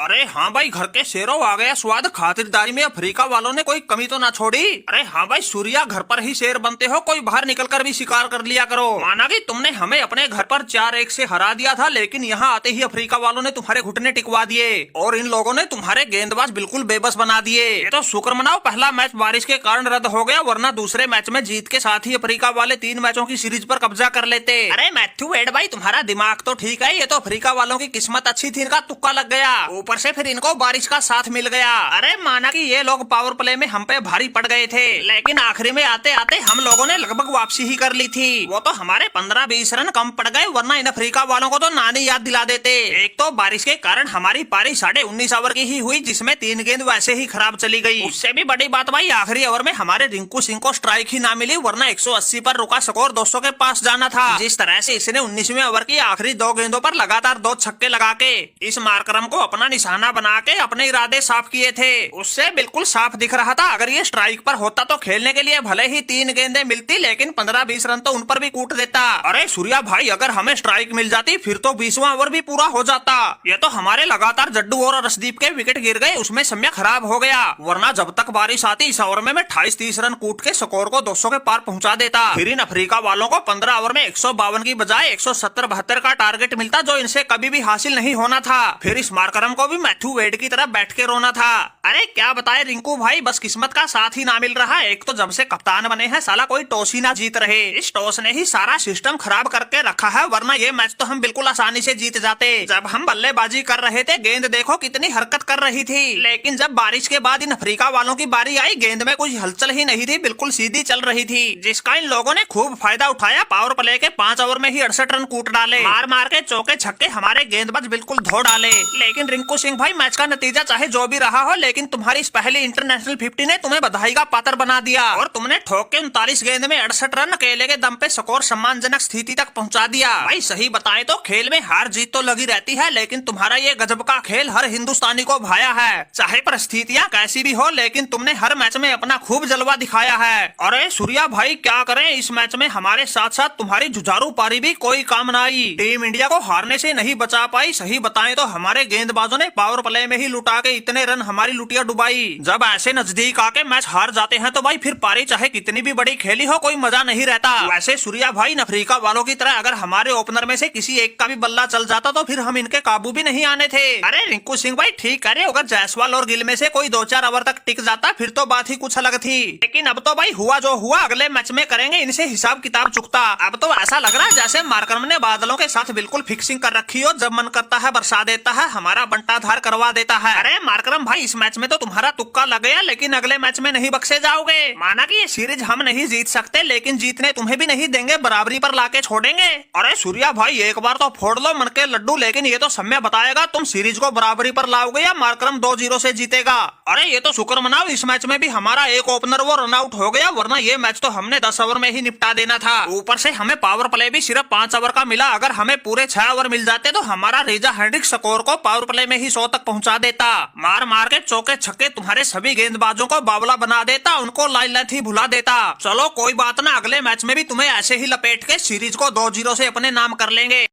अरे हाँ भाई, घर के शेरों आ गया स्वाद। खातिरदारी में अफ्रीका वालों ने कोई कमी तो ना छोड़ी। अरे हाँ भाई सूर्या, घर पर ही शेर बनते हो, कोई बाहर निकल कर भी शिकार कर लिया करो। माना कि तुमने हमें अपने घर पर 4-1 से हरा दिया था, लेकिन यहाँ आते ही अफ्रीका वालों ने तुम्हारे घुटने टिकवा दिए और इन लोगों ने तुम्हारे गेंदबाज बिल्कुल बेबस बना दिए। ये तो शुक्र मनाओ पहला मैच बारिश के कारण रद्द हो गया, वरना दूसरे मैच में जीत के साथ ही अफ्रीका वाले 3 मैचों की सीरीज पर कब्जा कर लेते। अरे मैथ्यू वेड भाई, तुम्हारा दिमाग तो ठीक है, ये तो अफ्रीका वालों की किस्मत अच्छी थी, इनका तुक्का लग गया, ऊपर से फिर इनको बारिश का साथ मिल गया। अरे माना कि ये लोग पावर प्ले में हम पे भारी पड़ गए थे, लेकिन आखिरी में आते आते हम लोगों ने लगभग वापसी ही कर ली थी। वो तो हमारे 15-20 रन कम पड़ गए, वरना इन अफ्रीका वालों को तो नानी याद दिला देते। एक तो बारिश के कारण हमारी पारी 19.5 ओवर की ही हुई, जिसमें 3 गेंद वैसे ही खराब चली गई। उससे भी बड़ी बात भाई, आखिरी ओवर में हमारे रिंकू सिंह को स्ट्राइक ही ना मिली, वरना 180 पर रुका स्कोर 200 के पास जाना था। जिस तरह से इसने 19वें ओवर की आखिरी 2 गेंदों पर लगातार 2 छक्के लगा के इस मार्करम को अपना निशाना बना के अपने इरादे साफ किए थे, उससे बिल्कुल साफ दिख रहा था अगर ये स्ट्राइक पर होता तो खेलने के लिए भले ही 3 गेंदें मिलती, लेकिन 15-20 रन तो उन पर भी कूट देता। अरे सूर्या भाई, अगर हमें स्ट्राइक मिल जाती फिर तो 20वां ओवर भी पूरा हो जाता। ये तो हमारे लगातार जड्डू और रसदीप के विकेट गिर गए, उसमें समय खराब हो गया, वरना जब तक बारिश आती इस ओवर में मैं 28-30 रन कूट के स्कोर को 200 के पार पहुंचा देता। फिर इन अफ्रीका वालों को 15 ओवर में 152 की बजाय 170-72 का टारगेट मिलता, जो इनसे कभी भी हासिल नहीं होना था। फिर इस मार्करम को भी मैथ्यू वेड की तरह बैठ के रोना था। अरे क्या बताए रिंकू भाई, बस किस्मत का साथ ही ना मिल रहा। एक तो जब से कप्तान बने हैं साला कोई टॉस ही ना जीत रहे, इस टॉस ने ही सारा सिस्टम खराब करके रखा है, वरना ये मैच तो हम बिल्कुल आसानी से जीत जाते। जब हम बल्लेबाजी कर रहे थे गेंद देखो कितनी हरकत कर रही थी, लेकिन जब बारिश के बाद इन अफ्रीका वालों की बारी आई गेंद में कुछ हलचल ही नहीं थी, बिल्कुल सीधी चल रही थी, जिसका इन लोगों ने खूब फायदा उठाया। पावर प्ले के 5 ओवर में ही 68 रन कूट डाले, मार मार के चौके छक्के हमारे गेंदबाज बिल्कुल धो डाले। लेकिन रिंकू सिंह भाई, मैच का नतीजा चाहे जो भी रहा हो, लेकिन तुम्हारी इस पहली इंटरनेशनल 50 ने तुम्हें बधाई का पात्र बना दिया और तुमने ठोक के 39 गेंद में 68 रन अकेले के दम पे स्कोर सम्मानजनक स्थिति तक पहुंचा दिया। भाई सही बताएं तो खेल में हार जीत तो लगी रहती है, लेकिन तुम्हारा ये गजब का खेल हर हिंदुस्तानी को भाया है। चाहे परिस्थितियां कैसी भी हो, लेकिन तुमने हर मैच में अपना खूब जलवा दिखाया है। अरे सूर्या भाई क्या करें, इस मैच में हमारे साथ साथ तुम्हारी जुझारू पारी भी कोई काम न आई। टीम इंडिया को हारने से नहीं बचा पाई। सही बताएं तो हमारे गेंदबाजों ने पावर प्ले में ही लुटा के इतने रन हमारी लुटिया डुबाई। जब ऐसे नजदीक आके मैच हार जाते हैं तो भाई फिर पारी चाहे कितनी भी बड़ी खेली हो कोई मजा नहीं रहता। वैसे सूर्या भाई, अफ्रीका वालों की तरह अगर हमारे ओपनर में से किसी एक का भी बल्ला चल जाता तो फिर हम इनके काबू भी नहीं आने थे। अरे रिंकू सिंह भाई ठीक कह रहे हो, अगर जायसवाल और गिल में से कोई 2-4 ओवर तक टिक जाता फिर तो बात ही कुछ अलग थी, लेकिन अब तो भाई हुआ जो हुआ, अगले मैच में करेंगे इनसे हिसाब किताब चुकता। अब तो ऐसा लग रहा है जैसे मार्करम ने बादलों के साथ बिल्कुल फिक्सिंग कर रखी हो, जब मन करता है बरसा देता है, हमारा बंटाधार करवा देता है। अरे मार्करम भाई, इस मैच में तो तुम्हारा तुक्का लग गया, लेकिन अगले मैच में नहीं बख्शे जाओगे। माना कि ये सीरीज हम नहीं जीत सकते, लेकिन जीतने तुम्हें भी नहीं देंगे, बराबरी पर लाके छोड़ेंगे। अरे सूर्या भाई, एक बार तो फोड़ लो मन के लड्डू, लेकिन ये तो समय बताएगा तुम सीरीज को बराबरी पर लाओगे या मार्करम 2-0 से जीतेगा। अरे ये तो शुक्र मनाओ इस मैच में भी हमारा एक ओपनर वो रन आउट हो गया, वरना ये मैच तो हमने 10 ओवर में ही निपटा देना था। ऊपर से हमें पावर प्ले भी सिर्फ 5 ओवर का मिला, अगर हमें पूरे 6 ओवर मिल जाते तो हमारा रेजा हेंड्रिक स्कोर को पावर प्ले में ही 100 तक पहुंचा देता। मार मार के चौके छक्के तुम्हारे सभी गेंदबाजों को बावला बना देता, उनको लाइलात ही भुला देता। चलो कोई बात ना, अगले मैच में भी तुम्हें ऐसे ही लपेट के सीरीज को 2-0 से अपने नाम कर लेंगे।